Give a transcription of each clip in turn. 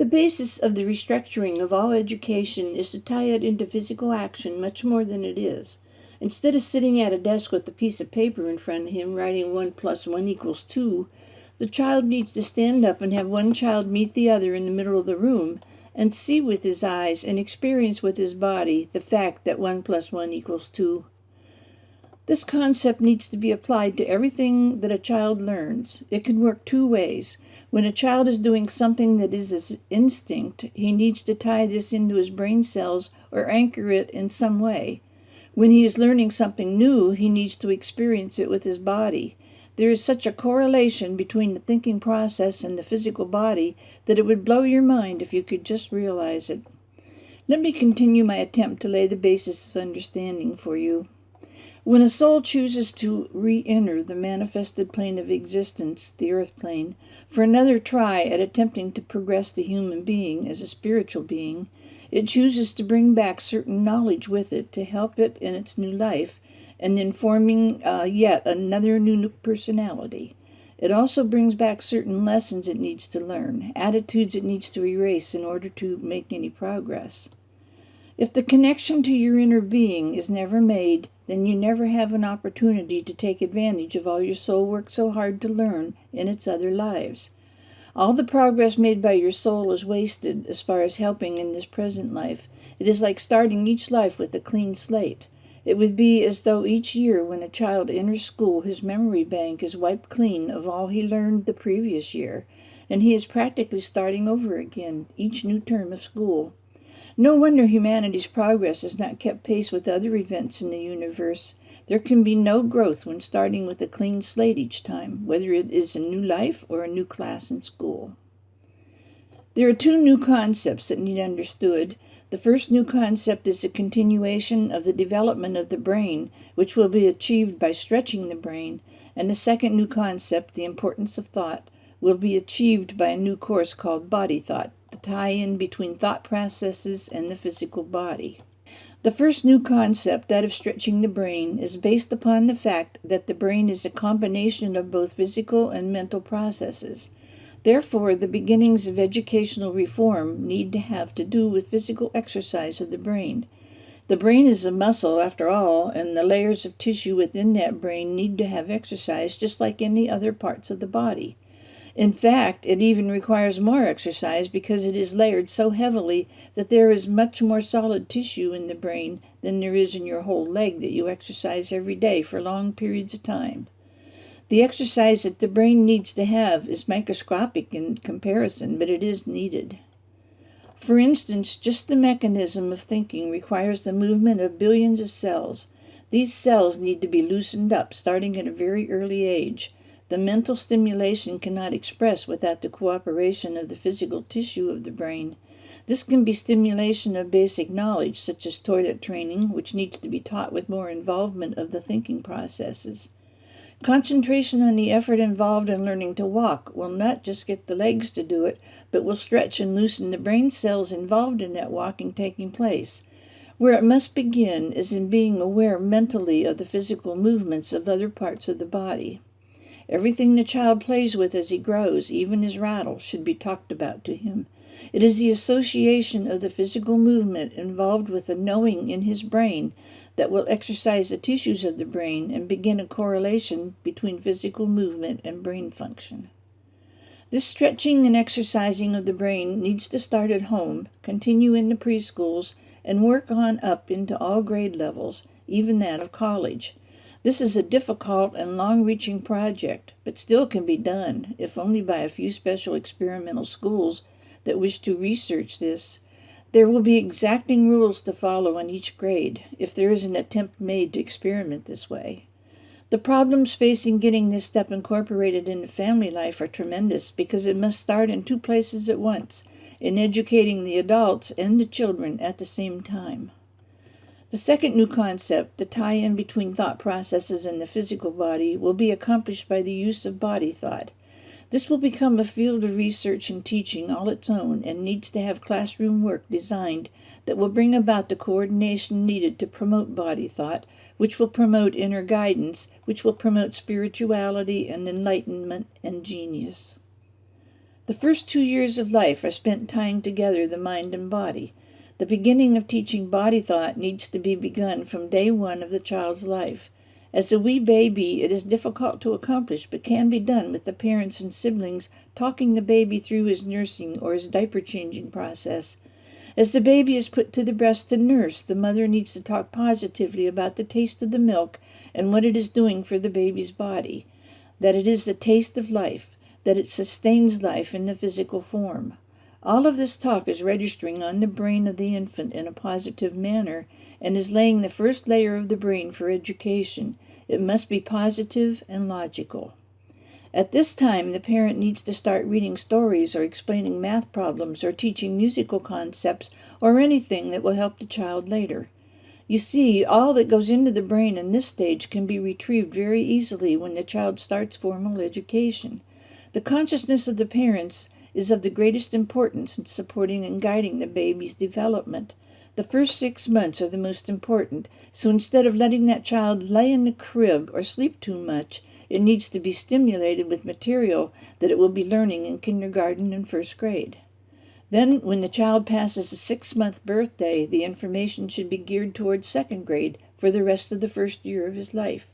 basis of the restructuring of all education is to tie it into physical action much more than it is. Instead of sitting at a desk with a piece of paper in front of him writing 1 + 1 = 2, the child needs to stand up and have one child meet the other in the middle of the room and see with his eyes and experience with his body the fact that 1 + 1 = 2. This concept needs to be applied to everything that a child learns. It can work two ways. When a child is doing something that is his instinct, he needs to tie this into his brain cells or anchor it in some way. When he is learning something new, he needs to experience it with his body. There is such a correlation between the thinking process and the physical body that it would blow your mind if you could just realize it. Let me continue my attempt to lay the basis of understanding for you. When a soul chooses to re-enter the manifested plane of existence, the earth plane, for another try at attempting to progress the human being as a spiritual being, it chooses to bring back certain knowledge with it to help it in its new life and in forming yet another new personality. It also brings back certain lessons it needs to learn, attitudes it needs to erase in order to make any progress. If the connection to your inner being is never made, then you never have an opportunity to take advantage of all your soul worked so hard to learn in its other lives. All the progress made by your soul is wasted as far as helping in this present life. It is like starting each life with a clean slate. It would be as though each year when a child enters school, his memory bank is wiped clean of all he learned the previous year, and he is practically starting over again each new term of school. No wonder humanity's progress has not kept pace with other events in the universe. There can be no growth when starting with a clean slate each time, whether it is a new life or a new class in school. There are two new concepts that need understood. The first new concept is a continuation of the development of the brain, which will be achieved by stretching the brain, and the second new concept, the importance of thought, will be achieved by a new course called body thought, the tie-in between thought processes and the physical body. The first new concept, that of stretching the brain, is based upon the fact that the brain is a combination of both physical and mental processes. Therefore, the beginnings of educational reform need to have to do with physical exercise of the brain. The brain is a muscle, after all, and the layers of tissue within that brain need to have exercise just like any other parts of the body. In fact, it even requires more exercise because it is layered so heavily that there is much more solid tissue in the brain than there is in your whole leg that you exercise every day for long periods of time. The exercise that the brain needs to have is microscopic in comparison, but it is needed. For instance, just the mechanism of thinking requires the movement of billions of cells. These cells need to be loosened up starting at a very early age. The mental stimulation cannot express without the cooperation of the physical tissue of the brain. This can be stimulation of basic knowledge, such as toilet training, which needs to be taught with more involvement of the thinking processes. Concentration on the effort involved in learning to walk will not just get the legs to do it, but will stretch and loosen the brain cells involved in that walking taking place. Where it must begin is in being aware mentally of the physical movements of other parts of the body. Everything the child plays with as he grows, even his rattle, should be talked about to him. It is the association of the physical movement involved with a knowing in his brain that will exercise the tissues of the brain and begin a correlation between physical movement and brain function. This stretching and exercising of the brain needs to start at home, continue in the preschools, and work on up into all grade levels, even that of college. This is a difficult and long-reaching project, but still can be done, if only by a few special experimental schools that wish to research this. There will be exacting rules to follow in each grade, if there is an attempt made to experiment this way. The problems facing getting this step incorporated into family life are tremendous because it must start in two places at once, in educating the adults and the children at the same time. The second new concept, the tie-in between thought processes and the physical body, will be accomplished by the use of body thought. This will become a field of research and teaching all its own and needs to have classroom work designed that will bring about the coordination needed to promote body thought, which will promote inner guidance, which will promote spirituality and enlightenment and genius. The first 2 years of life are spent tying together the mind and body. The beginning of teaching body thought needs to be begun from day one of the child's life. As a wee baby, it is difficult to accomplish, but can be done with the parents and siblings talking the baby through his nursing or his diaper changing process. As the baby is put to the breast and nursed, the mother needs to talk positively about the taste of the milk and what it is doing for the baby's body, that it is the taste of life, that it sustains life in the physical form. All of this talk is registering on the brain of the infant in a positive manner and is laying the first layer of the brain for education. It must be positive and logical. At this time, the parent needs to start reading stories or explaining math problems or teaching musical concepts or anything that will help the child later. You see, all that goes into the brain in this stage can be retrieved very easily when the child starts formal education. The consciousness of the parents is of the greatest importance in supporting and guiding the baby's development. The first 6 months are the most important, so instead of letting that child lay in the crib or sleep too much, it needs to be stimulated with material that it will be learning in kindergarten and first grade. Then, when the child passes a 6-month birthday, the information should be geared towards second grade for the rest of the first year of his life.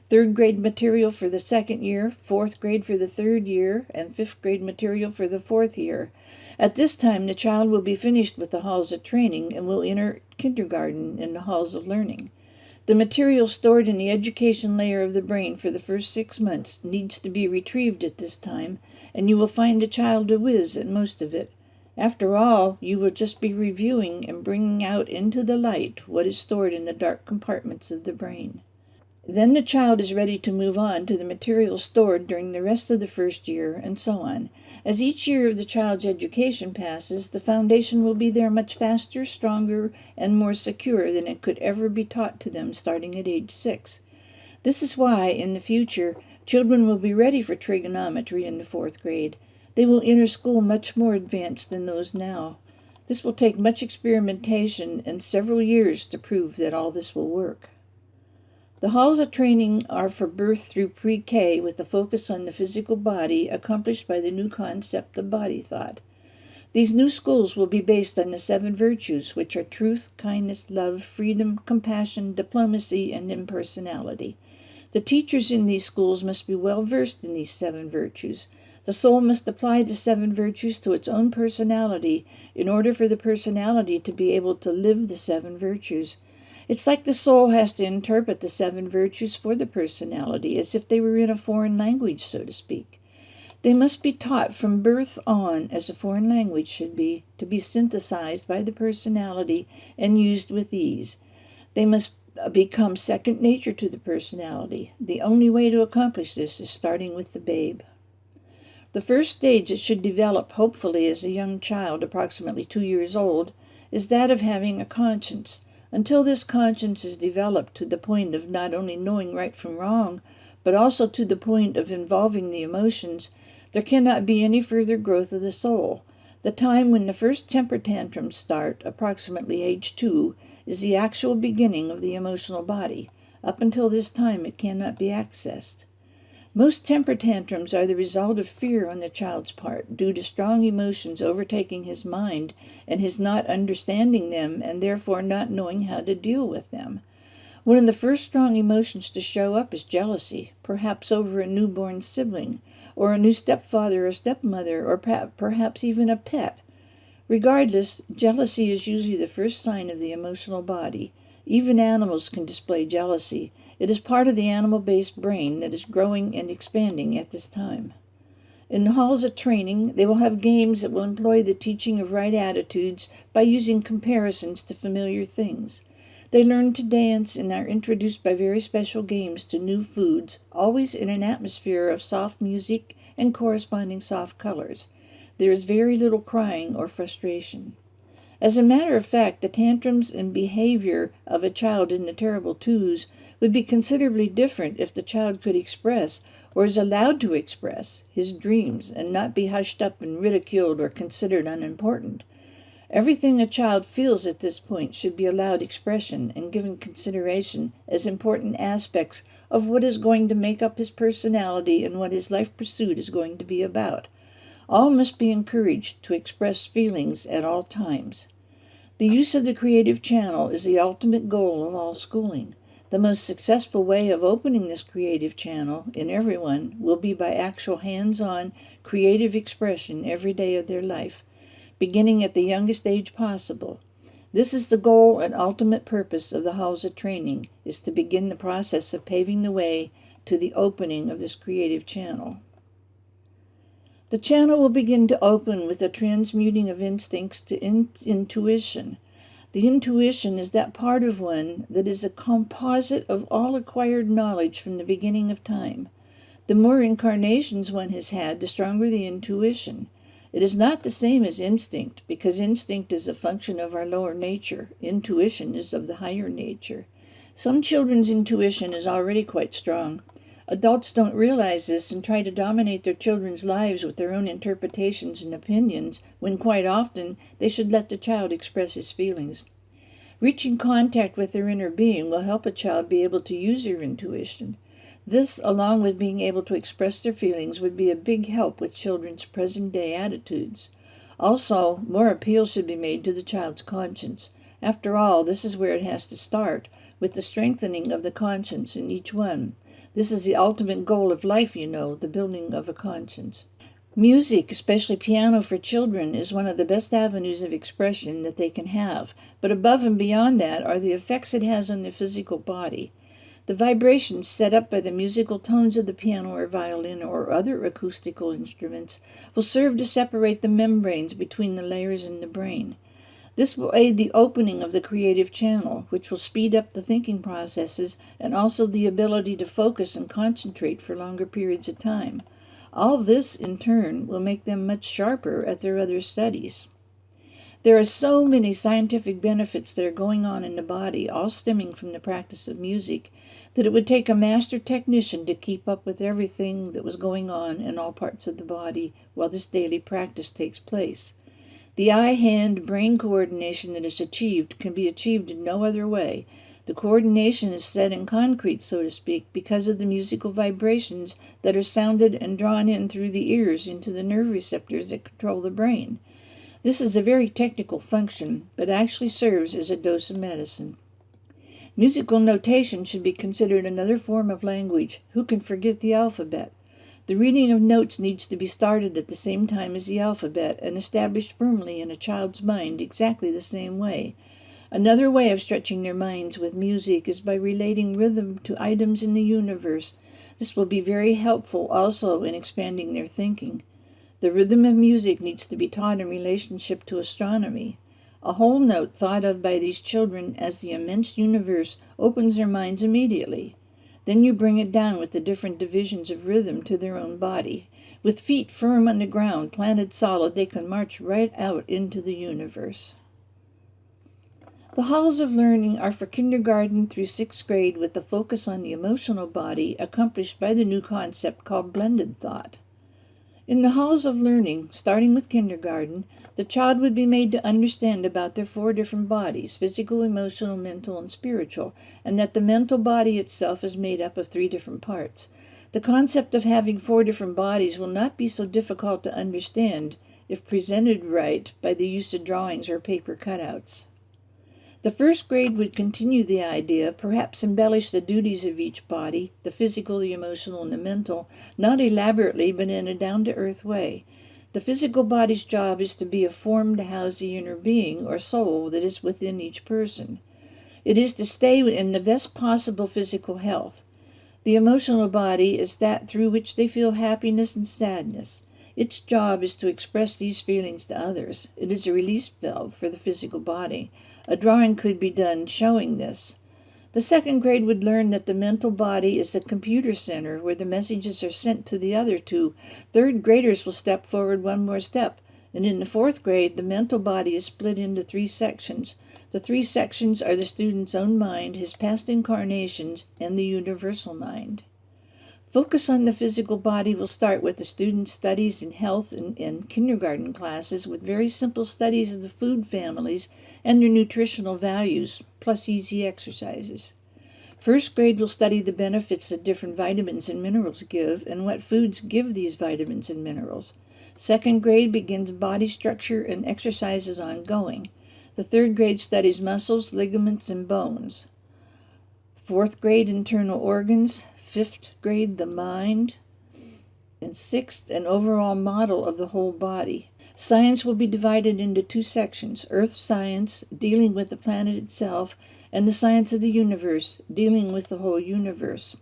Third grade material for the second year, fourth grade for the third year, and fifth grade material for the fourth year. At this time, the child will be finished with the halls of training and will enter kindergarten in the halls of learning. The material stored in the education layer of the brain for the first 6 months needs to be retrieved at this time, and you will find the child a whiz at most of it. After all, you will just be reviewing and bringing out into the light what is stored in the dark compartments of the brain. Then the child is ready to move on to the material stored during the rest of the first year, and so on. As each year of the child's education passes, the foundation will be there much faster, stronger, and more secure than it could ever be taught to them starting at age 6. This is why, in the future, children will be ready for trigonometry in the fourth grade. They will enter school much more advanced than those now. This will take much experimentation and several years to prove that all this will work. The halls of training are for birth through pre-K with a focus on the physical body accomplished by the new concept of body thought. These new schools will be based on the 7 virtues, which are truth, kindness, love, freedom, compassion, diplomacy, and impersonality. The teachers in these schools must be well versed in these 7 virtues. The soul must apply the 7 virtues to its own personality in order for the personality to be able to live the 7 virtues. It's like the soul has to interpret the 7 virtues for the personality, as if they were in a foreign language, so to speak. They must be taught from birth on, as a foreign language should be, to be synthesized by the personality and used with ease. They must become second nature to the personality. The only way to accomplish this is starting with the babe. The first stage it should develop, hopefully as a young child, approximately 2 years old, is that of having a conscience. Until this conscience is developed to the point of not only knowing right from wrong, but also to the point of involving the emotions, there cannot be any further growth of the soul. The time when the first temper tantrums start, approximately age 2, is the actual beginning of the emotional body. Up until this time, it cannot be accessed. Most temper tantrums are the result of fear on the child's part, due to strong emotions overtaking his mind and his not understanding them and therefore not knowing how to deal with them. One of the first strong emotions to show up is jealousy, perhaps over a newborn sibling, or a new stepfather or stepmother, or perhaps even a pet. Regardless, jealousy is usually the first sign of the emotional body. Even animals can display jealousy. It is part of the animal-based brain that is growing and expanding at this time. In the halls of training, they will have games that will employ the teaching of right attitudes by using comparisons to familiar things. They learn to dance and are introduced by very special games to new foods, always in an atmosphere of soft music and corresponding soft colors. There is very little crying or frustration. As a matter of fact, the tantrums and behavior of a child in the terrible twos would be considerably different if the child could express, or is allowed to express, his dreams and not be hushed up and ridiculed or considered unimportant. Everything a child feels at this point should be allowed expression and given consideration as important aspects of what is going to make up his personality and what his life pursuit is going to be about. All must be encouraged to express feelings at all times. The use of the creative channel is the ultimate goal of all schooling. The most successful way of opening this creative channel in everyone will be by actual hands-on creative expression every day of their life, beginning at the youngest age possible. This is the goal and ultimate purpose of the halls of training, is to begin the process of paving the way to the opening of this creative channel. The channel will begin to open with the transmuting of instincts to intuition. The intuition is that part of one that is a composite of all acquired knowledge from the beginning of time. The more incarnations one has had, the stronger the intuition. It is not the same as instinct, because instinct is a function of our lower nature. Intuition is of the higher nature. Some children's intuition is already quite strong. Adults don't realize this and try to dominate their children's lives with their own interpretations and opinions, when quite often they should let the child express his feelings. Reaching contact with their inner being will help a child be able to use their intuition. This, along with being able to express their feelings, would be a big help with children's present-day attitudes. Also, more appeal should be made to the child's conscience. After all, this is where it has to start, with the strengthening of the conscience in each one. This is the ultimate goal of life, the building of a conscience. Music, especially piano for children, is one of the best avenues of expression that they can have, but above and beyond that are the effects it has on the physical body. The vibrations set up by the musical tones of the piano or violin or other acoustical instruments will serve to separate the membranes between the layers in the brain. This will aid the opening of the creative channel, which will speed up the thinking processes and also the ability to focus and concentrate for longer periods of time. All this, in turn, will make them much sharper at their other studies. There are so many scientific benefits that are going on in the body, all stemming from the practice of music, that it would take a master technician to keep up with everything that was going on in all parts of the body while this daily practice takes place. The eye-hand-brain coordination that is achieved can be achieved in no other way. The coordination is set in concrete, so to speak, because of the musical vibrations that are sounded and drawn in through the ears into the nerve receptors that control the brain. This is a very technical function, but actually serves as a dose of medicine. Musical notation should be considered another form of language. Who can forget the alphabet? The reading of notes needs to be started at the same time as the alphabet and established firmly in a child's mind exactly the same way. Another way of stretching their minds with music is by relating rhythm to items in the universe. This will be very helpful also in expanding their thinking. The rhythm of music needs to be taught in relationship to astronomy. A whole note thought of by these children as the immense universe opens their minds immediately. Then you bring it down with the different divisions of rhythm to their own body. With feet firm on the ground, planted solid, they can march right out into the universe. The halls of learning are for kindergarten through 6th grade with the focus on the emotional body accomplished by the new concept called blended thought. In the halls of learning, starting with kindergarten, the child would be made to understand about their 4 different bodies, physical, emotional, mental, and spiritual, and that the mental body itself is made up of 3 different parts. The concept of having 4 different bodies will not be so difficult to understand if presented right by the use of drawings or paper cutouts. The 1st grade would continue the idea, perhaps embellish the duties of each body, the physical, the emotional, and the mental, not elaborately, but in a down-to-earth way. The physical body's job is to be a form to house the inner being, or soul, that is within each person. It is to stay in the best possible physical health. The emotional body is that through which they feel happiness and sadness. Its job is to express these feelings to others. It is a release valve for the physical body. A drawing could be done showing this. The 2nd grade would learn that the mental body is a computer center where the messages are sent to the other 2. 3rd graders will step forward one more step, and in the 4th grade, the mental body is split into 3 sections. The 3 sections are the student's own mind, his past incarnations, and the universal mind. Focus on the physical body will start with the student's studies in health and kindergarten classes with very simple studies of the food families and their nutritional values, plus easy exercises. 1st grade will study the benefits that different vitamins and minerals give and what foods give these vitamins and minerals. Second grade begins body structure and exercises ongoing. The third grade studies muscles, ligaments, and bones. Fourth grade, internal organs. Fifth grade, the mind. And sixth, an overall model of the whole body. Science will be divided into two sections: Earth science, dealing with the planet itself, and the science of the universe, dealing with the whole universe.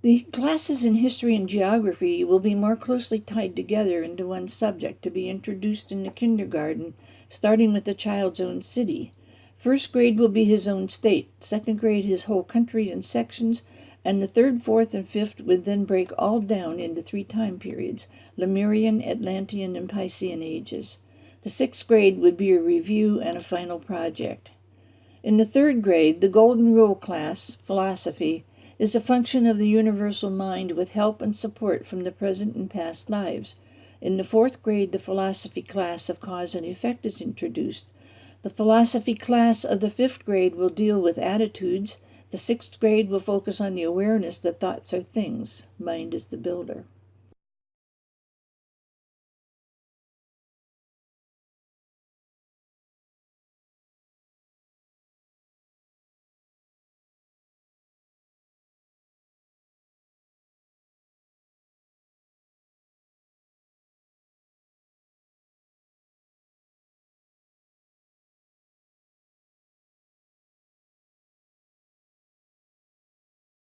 The classes in history and geography will be more closely tied together into one subject to be introduced in the kindergarten, starting with the child's own city. First grade will be his own state, second grade his whole country in sections, and the third, fourth, and fifth would then break all down into 3 time periods: Lemurian, Atlantean, and Piscean ages. The sixth grade would be a review and a final project. In the third grade, the Golden Rule class, philosophy, is a function of the universal mind with help and support from the present and past lives. In the fourth grade, the philosophy class of cause and effect is introduced. The philosophy class of the fifth grade will deal with attitudes. The sixth grade will focus on the awareness that thoughts are things. Mind is the builder.